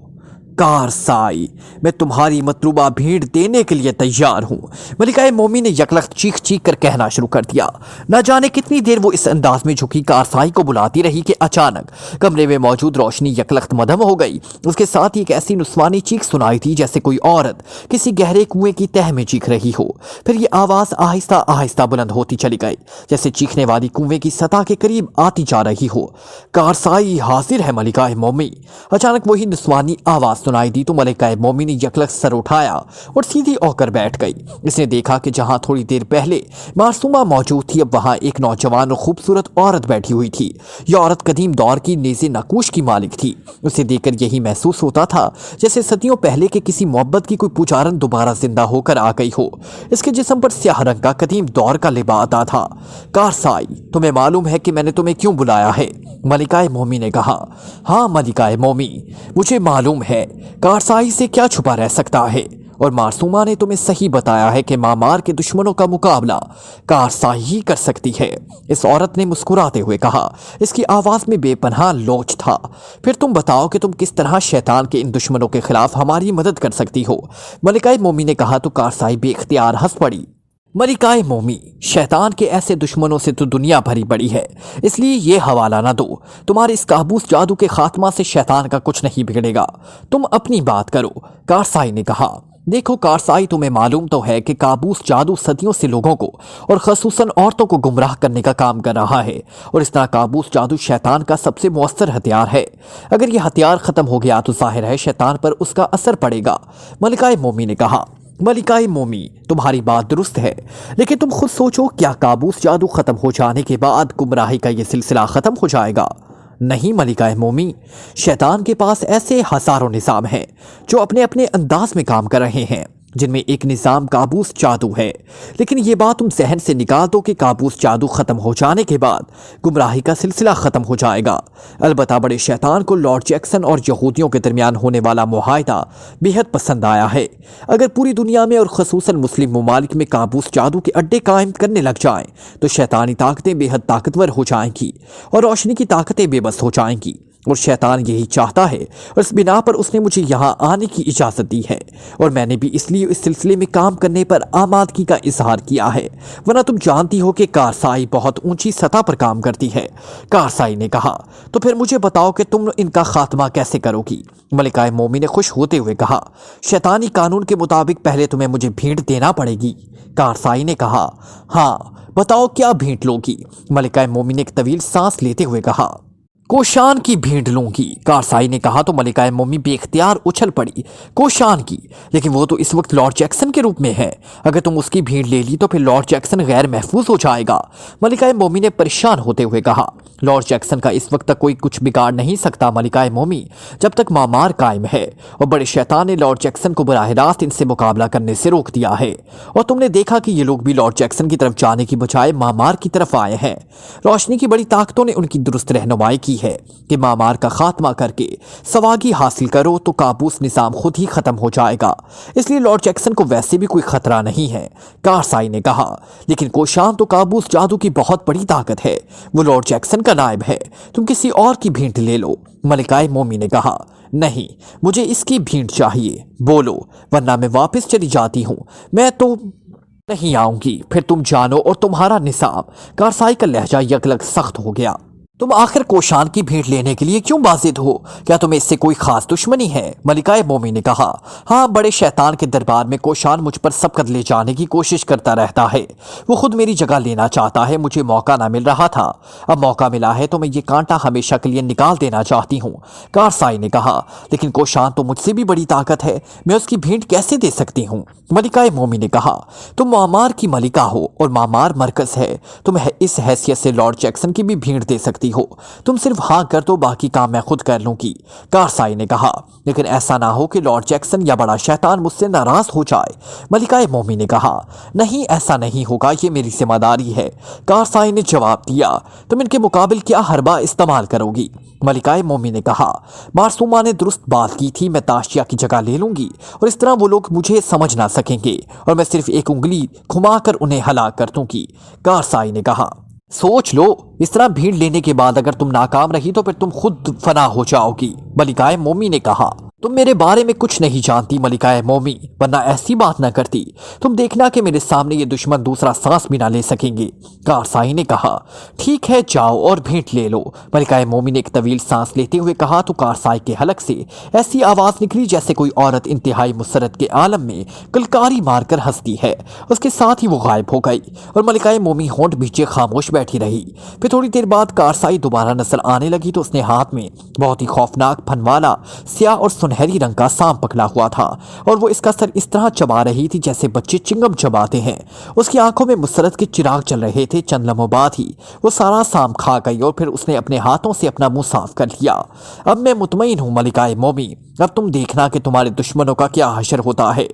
कारसाई, मैं तुम्हारी मतलूबा भीड़ देने के लिए तैयार हूं। मलिका मोमी ने यकलख्त चीख चीख कर कहना शुरू कर दिया। न जाने कितनी देर वो इस अंदाज में झुकी कारसाई को बुलाती रही कि अचानक कमरे में मौजूद रोशनी यकलख्त मधम हो गई। उसके साथ ही एक ऐसी नुस्वानी चीख सुनाई थी जैसे कोई औरत किसी गहरे कुएं की तह में चीख रही हो। फिर ये आवाज आहिस्ता आहिस्ता बुलंद होती चली गई, जैसे चीखने वाली कुएं की सतह के करीब आती जा रही हो। कारसाई हाजिर है मलिका मोमी। अचानक वही नुस्वानी आवाज सुनाई दी तो मलिका मोमी ने यकलख्त सर उठाया और सीधी होकर बैठ गई। इसने देखा कि जहां थोड़ी देर पहले मासूमा मौजूद थी, अब वहां एक नौजवान और खूबसूरत औरत बैठी हुई थी। यह औरत कदीम दौर की नेज़े नकूश की मालिक थी। उसे देखकर यही महसूस होता था जैसे सदियों पहले के किसी मोहब्बत की कोई पुजारन दोबारा जिंदा होकर आ गई हो। इसके जिस्म पर स्याह रंग का कदीम दौर का लिबास था। कारसाई, तुम्हें मालूम है कि मैंने तुम्हें क्यों बुलाया है? मलिका मोमी ने कहा। हाँ मलिका मोमी, मुझे मालूम है। कारसाई से क्या छुपा रह सकता है? और मासूमा ने तुम्हें सही बताया है कि मामार के दुश्मनों का मुकाबला कारसाई ही कर सकती है। इस औरत ने मुस्कुराते हुए कहा। इसकी आवाज में बेपनाह लोच था। फिर तुम बताओ कि तुम किस तरह शैतान के इन दुश्मनों के खिलाफ हमारी मदद कर सकती हो? मलिका मोमी ने कहा तो कारसाई बेख्तियार हंस पड़ी। मलिका मोमी, शैतान के ऐसे दुश्मनों से तो दुनिया भरी बड़ी है, इसलिए ये हवाला ना दो। तुम्हारे इस काबूस जादू के खात्मा से शैतान का कुछ नहीं बिगड़ेगा। तुम अपनी बात करो। कारसाई ने कहा। देखो कारसाई, तुम्हें मालूम तो है कि काबूस जादू सदियों से लोगों को और खसूसन औरतों को गुमराह करने का काम कर रहा है, और इस तरह काबूस जादू शैतान का सबसे मुअस्सर हथियार है। अगर यह हथियार खत्म हो गया तो जाहिर है शैतान पर उसका असर पड़ेगा। मलिका मोमी ने कहा। मलिका मोमी, तुम्हारी बात दुरुस्त है, लेकिन तुम खुद सोचो, क्या काबूस जादू खत्म हो जाने के बाद गुमराही का यह सिलसिला खत्म हो जाएगा? नहीं मलिका मोमी, शैतान के पास ऐसे हजारों निज़ाम हैं जो अपने अपने अंदाज में काम कर रहे हैं, जिनमें एक निज़ाम काबूस जादू है। लेकिन ये बात तुम जहन से निकाल दो कि काबूस जादू ख़त्म हो जाने के बाद गुमराही का सिलसिला ख़त्म हो जाएगा। अलबत्ता बड़े शैतान को लॉर्ड जैक्सन और यहूदियों के दरमियान होने वाला मुआहदा बेहद पसंद आया है। अगर पूरी दुनिया में और खसूसन मुस्लिम ममालिक में काबूस जादू के अड्डे कायम करने लग जाएं तो शैतानी ताकतें बेहद ताकतवर हो जाएंगी और रोशनी की ताकतें बेबस हो जाएंगी, और शैतान यही चाहता है, और इस बिना पर उसने मुझे यहाँ आने की इजाज़त दी है, और मैंने भी इसलिए इस सिलसिले में काम करने पर आमादगी का इजहार किया है। वरना तुम जानती हो कि कारसाई बहुत ऊंची सतह पर काम करती है। कारसाई ने कहा। तो फिर मुझे बताओ कि तुम इनका खात्मा कैसे करोगी? मलिका मोमी ने खुश होते हुए कहा। शैतानी कानून के मुताबिक पहले तुम्हें मुझे भेंट देना पड़ेगी। कारसाई ने कहा। हाँ बताओ, क्या भेंट लोगी? मलिका मोमी ने एक तवील सांस लेते हुए कहा। कोशान की भेंट लूंगी। कारसाई ने कहा तो मलिका मोमी बेख्तियार उछल पड़ी। कोशान की? लेकिन वो तो इस वक्त लॉर्ड जैक्सन के रूप में है। अगर तुम उसकी भेंट ले ली तो फिर लॉर्ड जैक्सन गैर महफूज हो जाएगा। मलिका मोमी ने परेशान होते हुए कहा। लॉर्ड जैक्सन का इस वक्त तक कोई कुछ बिगाड़ नहीं सकता मलिका मोमी, जब तक मामार कायम है, और बड़े शैतान ने लॉर्ड जैक्सन को बराह रास्त इनसे मुकाबला करने से रोक दिया है। और तुमने देखा कि ये लोग भी लॉर्ड जैक्सन की तरफ जाने की बजाय मामार की तरफ आए हैं। रोशनी की बड़ी ताकतों ने उनकी दुरुस्त रहनुमाई की है कि मामार का खात्मा करके सवागी हासिल करो तो काबूस निज़ाम खुद ही खत्म हो जाएगा। इसलिए लॉर्ड जैक्सन को वैसे भी कोई खतरा नहीं है। कारसाई ने कहा। लेकिन कोशान तो काबूस जादू की बहुत बड़ी ताकत है, वो लॉर्ड जैक्सन का नायब है। तुम किसी और की भेंट ले लो। मलिका मोमी ने कहा। नहीं, मुझे इसकी भेंट चाहिए। बोलो, वरना मैं वापस चली जाती हूँ। मैं तो नहीं आऊंगी। फिर तुम जानो और तुम्हारा निसाब। कारसाई का लहजा यकलक सख्त हो गया। तुम आखिर कोशान की भेंट लेने के लिए क्यों बाजिद हो? क्या तुम्हें इससे कोई खास दुश्मनी है? मलिकाए मोमी ने कहा, हाँ, बड़े शैतान के दरबार में कोशान मुझ पर सबकत ले जाने की कोशिश करता रहता है। वो खुद मेरी जगह लेना चाहता है, मुझे मौका ना मिल रहा था, अब मौका मिला है तो मैं ये कांटा हमेशा के लिए निकाल देना चाहती हूँ। कारसाई ने कहा, लेकिन कोशान तो मुझसे भी बड़ी ताकत है, मैं उसकी भेंट कैसे दे सकती हूँ? मलिकाए मोमी ने कहा, तुम मामार की मलिका हो और मामार मरकज है, तुम इस हैसियत से लॉर्ड जैक्सन की भी भेंट दे सकती हो। तुम सिर्फ हाँ कर दो, बाकी काम मैं खुद कर लूंगी। कारसाई ने कहा, लेकिन ऐसा ना हो कि लॉर्ड जैक्सन या बड़ा शैतान मुझसे नाराज हो जाए। मलिकाए मोमी ने कहा, नहीं, ऐसा नहीं होगा, ये मेरी जिम्मेदारी है। कारसाई ने जवाब दिया, तुम इनके मुकाबिल क्या हरबा इस्तेमाल करोगी? मलिकाए मोमी ने कहा, मासूमा ने दुरुस्त बात की थी, मैं ताशिया की जगह ले लूंगी और इस तरह वो लोग मुझे समझ ना सकेंगे और मैं सिर्फ एक उंगली घुमाकर उन्हें हलाक कर दूंगी। कारसाई ने कहा, सोच लो, इस तरह भीड़ लेने के बाद अगर तुम नाकाम रही तो फिर तुम खुद फना हो जाओगी। मलिकाए मोमी ने कहा, तुम मेरे बारे में कुछ नहीं जानती मलिकाए मोमी, वरना ऐसी बात ना करती। तुम देखना कि मेरे सामने ये दुश्मन दूसरा सांस भी ना ले सकेंगे। कारसाई ने कहा, ठीक है, जाओ और भेंट ले लो। मलिकाए मोमी ने एक तवील सांस लेते हुए कहा तो कारसाई के हलक से ऐसी आवाज निकली जैसे कोई औरत इंतहाई मुसरत के आलम में कलकारी मारकर हंसती है। उसके साथ ही वो गायब हो गई और मलिकाए मोमी होंठ भींचे खामोश बैठी रही। फिर थोड़ी देर बाद कारसाई दोबारा नजर आने लगी तो उसने हाथ में बहुत ही खौफनाक फनवाला स्याह और सुनहरी रंग का सांप पकड़ा हुआ था और वो इसका सर इस तरह चबा रही थी जैसे बच्चे चिंगम चबाते हैं। उसकी आंखों में मुसरत के चिराग चल रहे थे। चंद लम्हों बाद ही वो सारा सांप खा गई और फिर उसने अपने हाथों से अपना मुंह साफ कर लिया। अब मैं मुतमईन हूं मलिकाए मोमी, अब तुम देखना कि तुम्हारे दुश्मनों का क्या हशर होता है।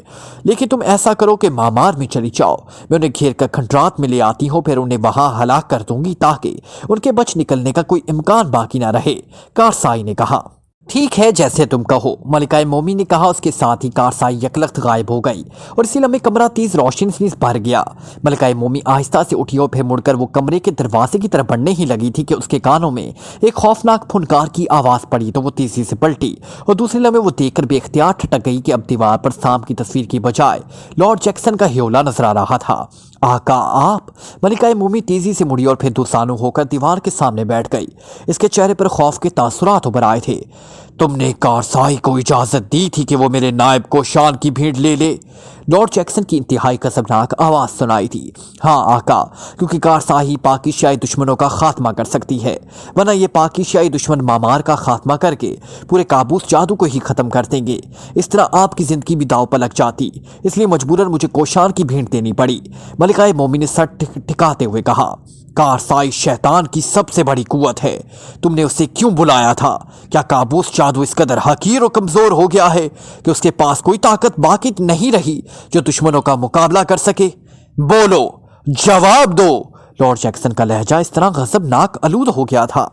लेकिन तुम ऐसा करो कि मामार में चली जाओ, मैं उन्हें घेर कर खंडरात में ले आती हूँ, फिर उन्हें वहां हलाक कर दूंगी ताकि उनके बच निकलने का कोई इम्कान बाकी ना रहे। कारसाई ने कहा, ठीक है, जैसे तुम कहो। मलिकाए मोमी ने कहा। उसके साथ ही कारसाई यकलख्त गायब हो गई और इसी लम्हे कमरा तेज रोशनी से भर गया। मलिकाए मोमी आहिस्ता से उठी और फिर मुड़कर वो कमरे के दरवाजे की तरफ बढ़ने ही लगी थी कि उसके कानों में एक खौफनाक फुनकार की आवाज पड़ी तो वो तेजी से पलटी और दूसरे लम्हे वो देखकर बेख्तियार ठटक गई कि अब दीवार पर सांप की तस्वीर की बजाय लॉर्ड जैक्सन का ह्योला नजर आ रहा था। आका आप? मलिकाए मोमी तेजी से मुड़ी और फिर दुसानू होकर दीवार के सामने बैठ गई। इसके चेहरे पर खौफ के तासुरात उभर आए थे। तुमने कारसाई को इजाजत दी थी कि वो मेरे नायब कोशान की भीड़ ले ले? लॉर्ड जैक्सन की इंतहाई कसबनाक आवाज सुनाई थी। हाँ आका, क्योंकि कारसाई पाकिस्तानी दुश्मनों का खात्मा कर सकती है, वरना ये पाकिस्तानी दुश्मन मामार का खात्मा करके पूरे काबूस जादू को ही खत्म कर देंगे। इस तरह आपकी जिंदगी भी दाव पर लग जाती, इसलिए मजबूरन मुझे कोशान की भेंट देनी पड़ी। मलिकाए मोमी ने सर ठिकाते हुए कहा, कारसाई शैतान की सबसे बड़ी कुव्वत है, तुमने उसे क्यों बुलाया था? क्या काबूस जादू इस कदर हकीर और कमजोर हो गया है कि उसके पास कोई ताकत बाकी नहीं रही जो दुश्मनों का मुकाबला कर सके? बोलो, जवाब दो। लॉर्ड जैक्सन का लहजा इस तरह गजबनाक आलूद हो गया था।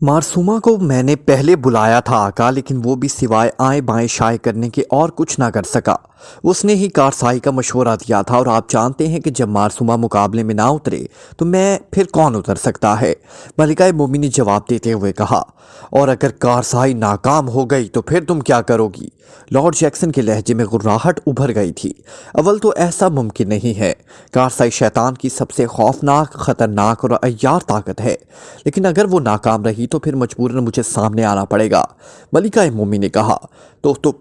मारसूमा को मैंने पहले बुलाया था आका, लेकिन वो भी सिवाय आए बाएं शाये करने के और कुछ ना कर सका। उसने ही कारसाई का मशवरा दिया था और आप जानते हैं कि जब मारसूमा मुकाबले में ना उतरे तो मैं फिर कौन उतर सकता है? मलिकाए मोमी ने जवाब देते हुए कहा, और अगर कारसाई नाकाम हो गई तो फिर तुम क्या करोगी? लॉर्ड जैक्सन के लहजे में गुर्राहट उभर गई थी। अव्वल तो ऐसा मुमकिन नहीं है, कारसाई शैतान की सबसे खौफनाक, खतरनाक और अय्यार ताकत है, लेकिन अगर वो नाकाम रही तो फिर मजबूरन मुझे सामने आना पड़ेगा। मलिकाए मोमी ने कहा, तो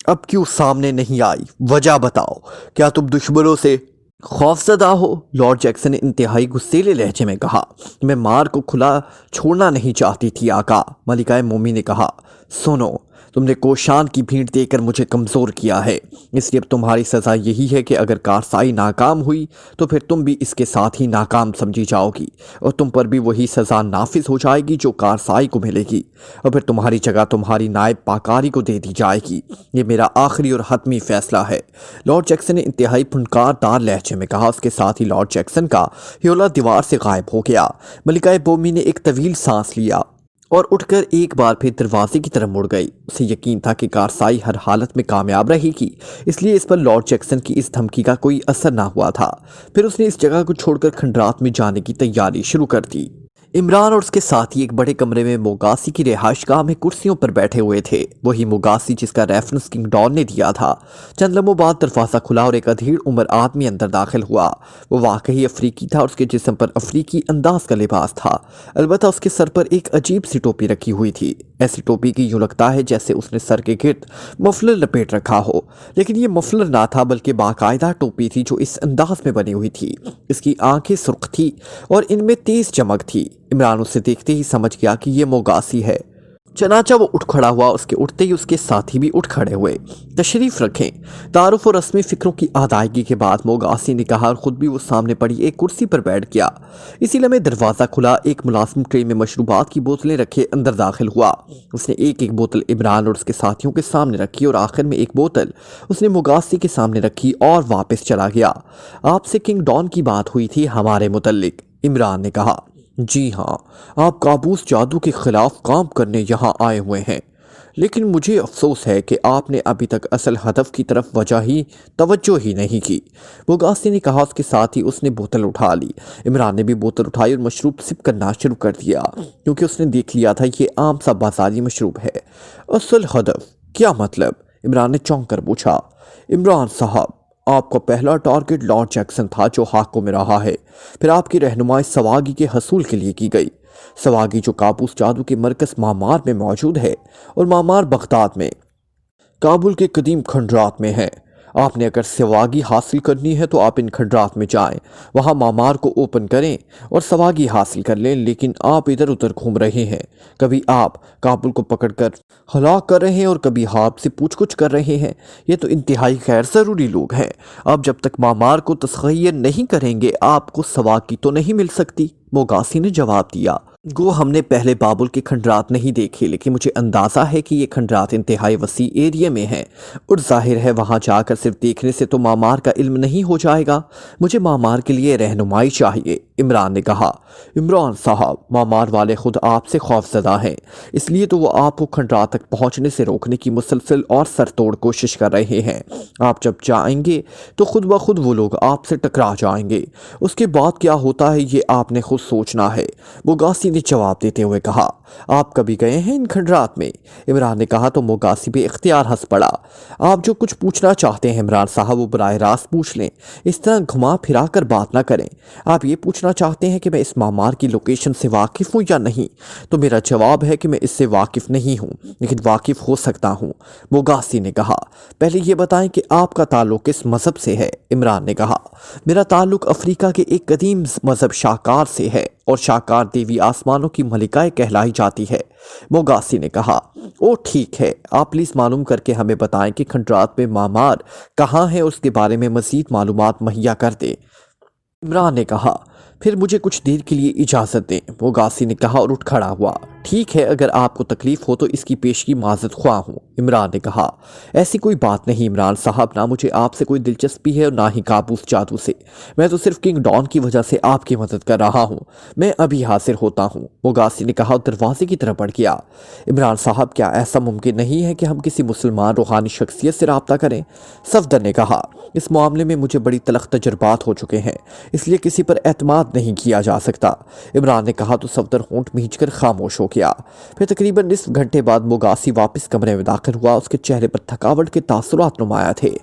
अब क्यों सामने नहीं आई? वजह बताओ, क्या तुम दुश्मनों से खौफजदा हो? लॉर्ड जैक्सन ने इंतहाई गुस्सेले लहजे में कहा। मैं मार को खुला छोड़ना नहीं चाहती थी आका। मलिकाए मोमी ने कहा, सुनो, तुमने कोशान की भीड़ देकर मुझे कमज़ोर किया है, इसलिए अब तुम्हारी सज़ा यही है कि अगर कारसाई नाकाम हुई तो फिर तुम भी इसके साथ ही नाकाम समझी जाओगी और तुम पर भी वही सज़ा नाफिज हो जाएगी जो कारसाई को मिलेगी और फिर तुम्हारी जगह तुम्हारी नायब पाकारी को दे दी जाएगी। ये मेरा आखिरी और हतमी फैसला है। लॉर्ड जैक्सन ने इंतहाई फुनकारदार लहजे में कहा। उसके साथ ही लॉर्ड जैक्सन का ह्योला दीवार से गायब हो गया। मलिकाए मोमी ने एक तवील सांस लिया और उठकर एक बार फिर दरवाजे की तरफ मुड़ गई। उसे यकीन था कि कारसाई हर हालत में कामयाब रहेगी, इसलिए इस पर लॉर्ड जैक्सन की इस धमकी का कोई असर ना हुआ था। फिर उसने इस जगह को छोड़कर खंडरात में जाने की तैयारी शुरू कर दी। इमरान और उसके साथी एक बड़े कमरे में मोगासी की रिहाइशगाह में कुर्सियों पर बैठे हुए थे। वही मोगासी जिसका रेफरेंस किंग डॉन ने दिया था। चंद लम्हों बाद दरवाज़ा खुला और एक अधीर उम्र आदमी अंदर दाखिल हुआ। वो वाकई अफ्रीकी था और उसके जिस्म पर अफ्रीकी अंदाज का लिबास था। अलबत्ता उसके सर पर एक अजीब सी टोपी रखी हुई थी। ऐसी टोपी की यूँ लगता है जैसे उसने सर के गिर्द मफलर लपेट रखा हो, लेकिन ये मफलर ना था बल्कि बाकायदा टोपी थी जो इस अंदाज में बनी हुई थी। इसकी आंखें सुर्ख थी और इनमें तेज चमक थी। इमरान उसे देखते ही समझ गया कि ये मोगासी है। चनाचा वो उठ खड़ा हुआ। उसके उठते ही उसके साथी भी उठ खड़े हुए। तशरीफ रखें। तारुफ और रस्मी फिक्रों की अदायगी के बाद मोगासी ने कहा और ख़ुद भी वो सामने पड़ी एक कुर्सी पर बैठ गया। इसी लम्हे दरवाज़ा खुला। एक मुलाजिम ट्रे में मशरूबात की बोतलें रखे अंदर दाखिल हुआ। उसने एक एक बोतल इमरान और उसके साथियों के सामने रखी और आखिर में एक बोतल उसने मोगासी के सामने रखी और वापस चला गया। आपसे किंग डॉन की बात हुई थी हमारे मुतल्लिक, इमरान ने कहा। जी हाँ, आप काबूस जादू के ख़िलाफ़ काम करने यहाँ आए हुए हैं, लेकिन मुझे अफसोस है कि आपने अभी तक असल हदफ की तरफ तवज्जो ही नहीं की, मोगासी ने कहा। उसके साथ ही उसने बोतल उठा ली। इमरान ने भी बोतल उठाई और मशरूब सिप करना शुरू कर दिया, क्योंकि उसने देख लिया था ये आम सा बाजारी मशरूब है। असल हदफ क्या मतलब? इमरान ने चौंक कर पूछा। इमरान साहब, आपका पहला टारगेट लॉर्ड जैक्सन था जो हाकों में रहा है। फिर आपकी रहनुमाई सवागी के हसूल के लिए की गई। सवागी जो काबूस जादू के मरकज़ मामार में मौजूद है और मामार बगदाद में काबुल के कदीम खंडरात में है। आपने अगर सवागी हासिल करनी है तो आप इन खंडरात में जाएं, वहाँ मामार को ओपन करें और सवागी हासिल कर लें। लेकिन आप इधर उधर घूम रहे हैं। कभी आप काबुल को पकड़कर हलाक कर रहे हैं और कभी हाथ से पूछ-कुछ कर रहे हैं। ये तो इंतहाई गैर ज़रूरी लोग हैं। आप जब तक मामार को तस्ख़ीर नहीं करेंगे आपको सवागी तो नहीं मिल सकती, मोगासी ने जवाब दिया। गो हमने पहले बाबुल के खंडरात नहीं देखे, लेकिन मुझे अंदाज़ा है कि ये खंडरात इंतहाई वसी एरिया में हैं और जाहिर है वहाँ जाकर सिर्फ देखने से तो मामार का इल्म नहीं हो जाएगा। मुझे मामार के लिए रहनुमाई चाहिए, इमरान ने कहा। इमरान साहब, मामार वाले खुद आपसे खौफज़दा हैं, इसलिए तो वो आपको खंडरात तक पहुँचने से रोकने की मुसलसल और सरतोड़ कोशिश कर रहे हैं। आप जब जाएंगे तो खुद ब खुद वो लोग आपसे टकरा जाएंगे। उसके बाद क्या होता है ये आपने खुद सोचना है, मोगासी ने जवाब देते हुए कहा। आप कभी गए हैं इन खंडरात में? इमरान ने कहा तो मोगासी भी इख्तियार हंस पड़ा। आप जो कुछ पूछना चाहते हैं इमरान साहब वो बराह रास्त पूछ लें, इस तरह घुमा फिरा कर बात ना करें। आप ये पूछना चाहते हैं कि मैं इस मामार की लोकेशन से वाकिफ़ हूँ या नहीं, तो मेरा जवाब है कि मैं इससे वाकिफ़ नहीं हूँ, लेकिन वाकिफ़ हो सकता हूँ, मोगासी ने कहा। पहले ये बताएं कि आपका ताल्लुक़ किस मज़हब से है? इमरान ने कहा। मेरा ताल्लुक़ अफ्रीका के एक कदीम मज़हब शाकार से है और शाकार देवी आसमानों की मलिकाए कहलाई जाती है, मोगासी ने कहा। ओ ठीक है, आप प्लीज़ मालूम करके हमें बताएं कि खंडरात में मामार कहाँ है और उसके बारे में मज़ीद मालूमात मुहैया कर दें, इमरान ने कहा। फिर मुझे कुछ देर के लिए इजाज़त दें, मोगासी ने कहा और उठ खड़ा हुआ। ठीक है, अगर आपको तकलीफ़ हो तो इसकी पेशगी माज़रत ख्वाह हूँ, इमरान ने कहा। ऐसी कोई बात नहीं इमरान साहब, ना मुझे आपसे कोई दिलचस्पी है और ना ही काबूस जादू से। मैं तो सिर्फ किंग डॉन की वजह से आपकी मदद कर रहा हूँ। मैं अभी हाजिर होता हूँ, मोगासी ने कहा और दरवाजे की तरफ बढ़ गया। इमरान साहब, क्या ऐसा मुमकिन नहीं है कि हम किसी मुसलमान रूहानी शख्सियत से रब्ता करें? सफदर ने कहा। इस मामले में मुझे बड़ी तलख तजुर्बात हो चुके हैं, इसलिए किसी पर एतमाद नहीं किया जा सकता, इमरान ने कहा तो सफदर होंठ भींच कर खामोश हो गया। फिर तकरीबन निस्फ घंटे बाद मोगासी वापस कमरे में दाखिल हुआ। उसके चेहरे पर थकावट के तासुरात नुमाया थे।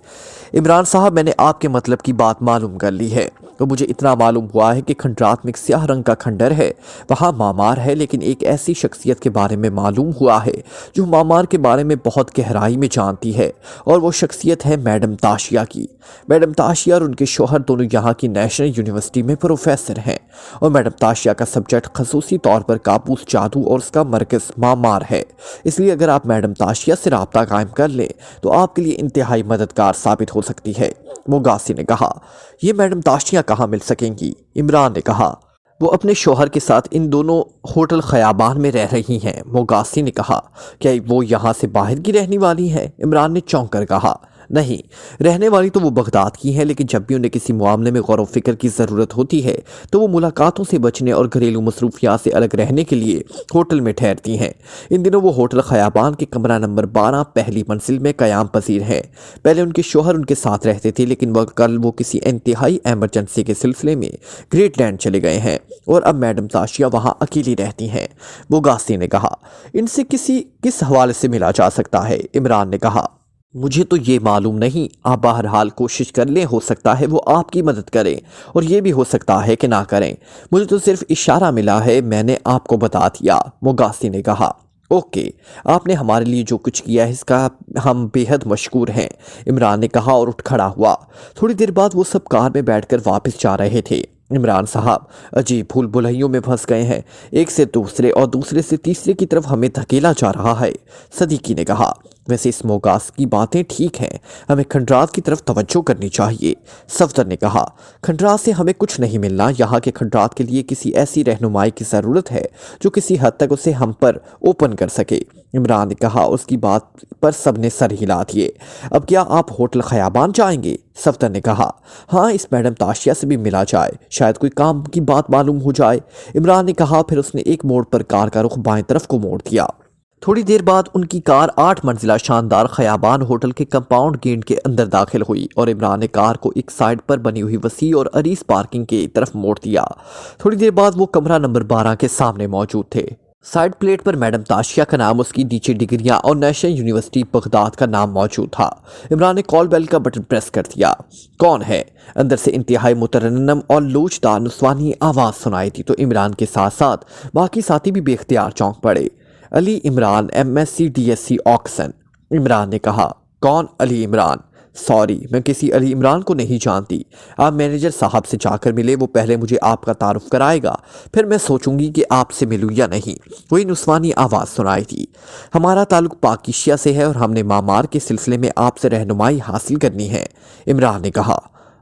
इमरान साहब, मैंने आपके मतलब की बात मालूम कर ली है। तो मुझे इतना मालूम हुआ है कि खंडरात में एक स्याह रंग का खंडर है, वहाँ मामार है, लेकिन एक ऐसी शख्सियत के बारे में मालूम हुआ है जो मामार के बारे में बहुत गहराई में जानती है, और वो शख्सियत है मैडम ताशिया की। मैडम ताशिया और उनके शोहर दोनों यहाँ की नेशनल यूनिवर्सिटी में प्रोफेसर हैं, और मैडम ताशिया का सब्जेक्ट खसूसी तौर पर काबूस जादू और उसका मरकज़ मामार है। इसलिए अगर आप मैडम ताशिया से रब्ता कायम कर लें तो आपके लिए इंतहाई मददगार साबित हो सकती है, मोगासी ने कहा। ये मैडम ताशिया कहाँ मिल सकेंगी? इमरान ने कहा। वो अपने शोहर के साथ इन दोनों होटल खयाबान में रह रही हैं, मोगासी ने कहा। क्या वो यहाँ से बाहर की रहने वाली हैं? इमरान ने चौंक कर कहा। نہیں، رہنے والی تو وہ بغداد کی ہیں، لیکن جب بھی انہیں کسی معاملے میں غور و فکر کی ضرورت ہوتی ہے تو وہ ملاقاتوں سے بچنے اور گھریلو مصروفیات سے الگ رہنے کے لیے ہوٹل میں ٹھہرتی ہیں۔ ان دنوں وہ ہوٹل خیابان کے کمرہ نمبر 12 پہلی منزل میں قیام پذیر ہیں۔ پہلے ان کے شوہر ان کے ساتھ رہتے تھے، لیکن کل وہ کسی انتہائی ایمرجنسی کے سلسلے میں گریٹ لینڈ چلے گئے ہیں اور اب میڈم تاشیہ وہاں اکیلی رہتی ہیں۔ بوگاسی نے کہا۔ ان سے کس حوالے سے ملا جا سکتا ہے؟ عمران نے کہا۔ مجھے تو یہ معلوم نہیں، آپ بہرحال کوشش کر لیں، ہو سکتا ہے وہ آپ کی مدد کریں اور یہ بھی ہو سکتا ہے کہ نہ کریں۔ مجھے تو صرف اشارہ ملا ہے، میں نے آپ کو بتا دیا، موگاسی نے کہا۔ اوکے، آپ نے ہمارے لیے جو کچھ کیا ہے اس کا ہم بے حد مشکور ہیں، عمران نے کہا اور اٹھ کھڑا ہوا۔ تھوڑی دیر بعد وہ سب کار میں بیٹھ کر واپس جا رہے تھے۔ عمران صاحب عجیب بھول بھلائیوں میں پھنس گئے ہیں، ایک سے دوسرے اور دوسرے سے تیسرے کی طرف ہمیں دھکیلا جا رہا ہے، صدیقی نے کہا۔ ویسے اس موگاس کی باتیں ٹھیک ہیں، ہمیں کھنڈرات کی طرف توجہ کرنی چاہیے، صفدر نے کہا۔ کھنڈرات سے ہمیں کچھ نہیں ملنا، یہاں کے کھنڈرات کے لیے کسی ایسی رہنمائی کی ضرورت ہے جو کسی حد تک اسے ہم پر اوپن کر سکے، عمران نے کہا۔ اس کی بات پر سب نے سر ہلا دیے۔ اب کیا آپ ہوٹل خیابان جائیں گے؟ صفدر نے کہا۔ ہاں، اس میڈم تاشیہ سے بھی ملا جائے، شاید کوئی کام کی بات معلوم ہو جائے، عمران نے کہا۔ پھر اس نے ایک موڑ پر کار کا رخ بائیں طرف کو موڑ دیا۔ تھوڑی دیر بعد ان کی کار 8 منزلہ شاندار خیابان ہوٹل کے کمپاؤنڈ گیٹ کے اندر داخل ہوئی اور عمران نے کار کو ایک سائڈ پر بنی ہوئی وسیع اور عریض پارکنگ کی طرف موڑ دیا۔ تھوڑی دیر بعد وہ کمرہ نمبر 12 کے سامنے موجود تھے۔ سائڈ پلیٹ پر میڈم تاشیہ کا نام، اس کی نیچے ڈگریاں اور نیشنل یونیورسٹی بغداد کا نام موجود تھا۔ عمران نے کال بیل کا بٹن پریس کر دیا۔ کون ہے؟ اندر سے انتہائی مترنم اور لوچدار نسوانی آواز سنائی تھی تو عمران کے ساتھ ساتھ باقی ساتھی بھی بے اختیار چونک پڑے۔ علی عمران، MSc DSc آکسن، عمران نے کہا۔ کون علی عمران؟ سوری، میں کسی علی عمران کو نہیں جانتی۔ آپ مینیجر صاحب سے جا کر ملے، وہ پہلے مجھے آپ کا تعارف کرائے گا، پھر میں سوچوں گی کہ آپ سے ملوں یا نہیں، وہی نسوانی آواز سنائی تھی۔ ہمارا تعلق پاکیشیا سے ہے اور ہم نے معمار کے سلسلے میں آپ سے رہنمائی حاصل کرنی ہے، عمران نے کہا۔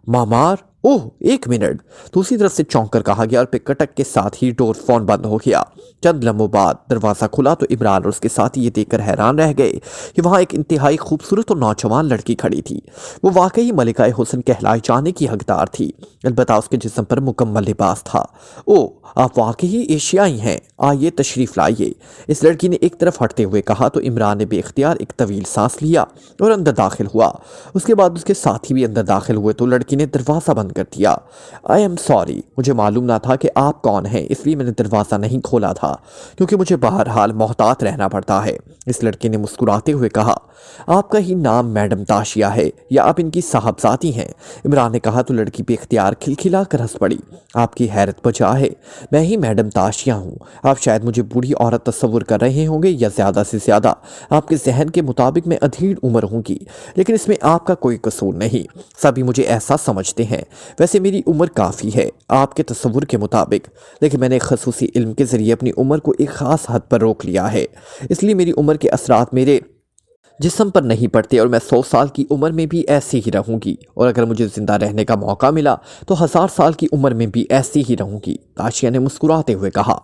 معمار؟ اوہ، ایک منٹ، دوسری طرف سے چونک کر کہا گیا اور پھر کٹک کے ساتھ ہی ڈور فون بند ہو گیا۔ چند لمحوں بعد دروازہ کھلا تو عمران اور اس کے ساتھی یہ دیکھ کر حیران رہ گئے کہ وہاں ایک انتہائی خوبصورت اور نوجوان لڑکی کھڑی تھی۔ وہ واقعی ملکہ حسن کہلائے جانے کی حقدار تھی، البتہ اس کے جسم پر مکمل لباس تھا۔ اوہ، آپ واقعی ایشیائی ہیں، آئیے تشریف لائیے، اس لڑکی نے ایک طرف ہٹتے ہوئے کہا تو عمران نے بے اختیار ایک طویل سانس لیا اور اندر داخل ہوا۔ اس کے بعد اس کے ساتھی بھی اندر داخل ہوئے تو لڑکی نے دروازہ بند کر دیا۔ آئی ایم سوری، مجھے معلوم نہ تھا کہ آپ کون ہیں، اس لیے میں نے دروازہ نہیں کھولا تھا، کیونکہ مجھے بہرحال محتاط رہنا پڑتا ہے، اس لڑکی نے مسکراتے ہوئے کہا۔ آپ کا ہی نام میڈم تاشیہ ہے یا آپ ان کی صاحبزادی ہیں؟ عمران نے کہا تو لڑکی بے اختیار کھلکھلا کر ہنس پڑی۔ آپ کی حیرت بجا ہے، میں ہی میڈم تاشیہ ہوں۔ آپ شاید مجھے بوڑھی عورت تصور کر رہے ہوں گے یا زیادہ سے زیادہ آپ کے ذہن کے مطابق میں ادھیڑ عمر ہوں گی، لیکن اس میں آپ کا کوئی قصور نہیں، سبھی مجھے ایسا سمجھتے ہیں۔ ویسے میری عمر کافی ہے آپ کے تصور کے مطابق، لیکن میں نے خصوصی علم کے ذریعے اپنی عمر کو ایک خاص حد پر روک لیا ہے، اس لیے میری عمر کے اثرات میرے جسم پر نہیں پڑتے اور میں 100 سال کی عمر میں بھی ایسے ہی رہوں گی، اور اگر مجھے زندہ رہنے کا موقع ملا تو 1000 سال کی عمر میں بھی ایسی ہی رہوں گی، تاشیہ نے مسکراتے ہوئے کہا۔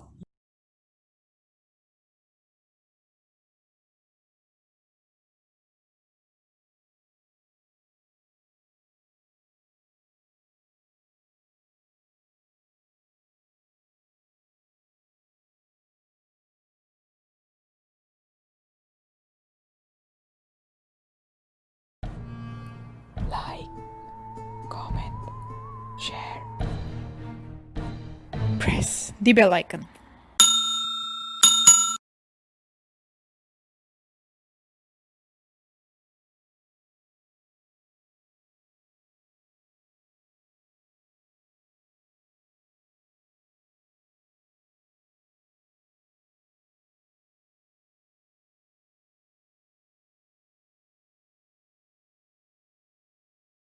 Like, comment, share, press the bell icon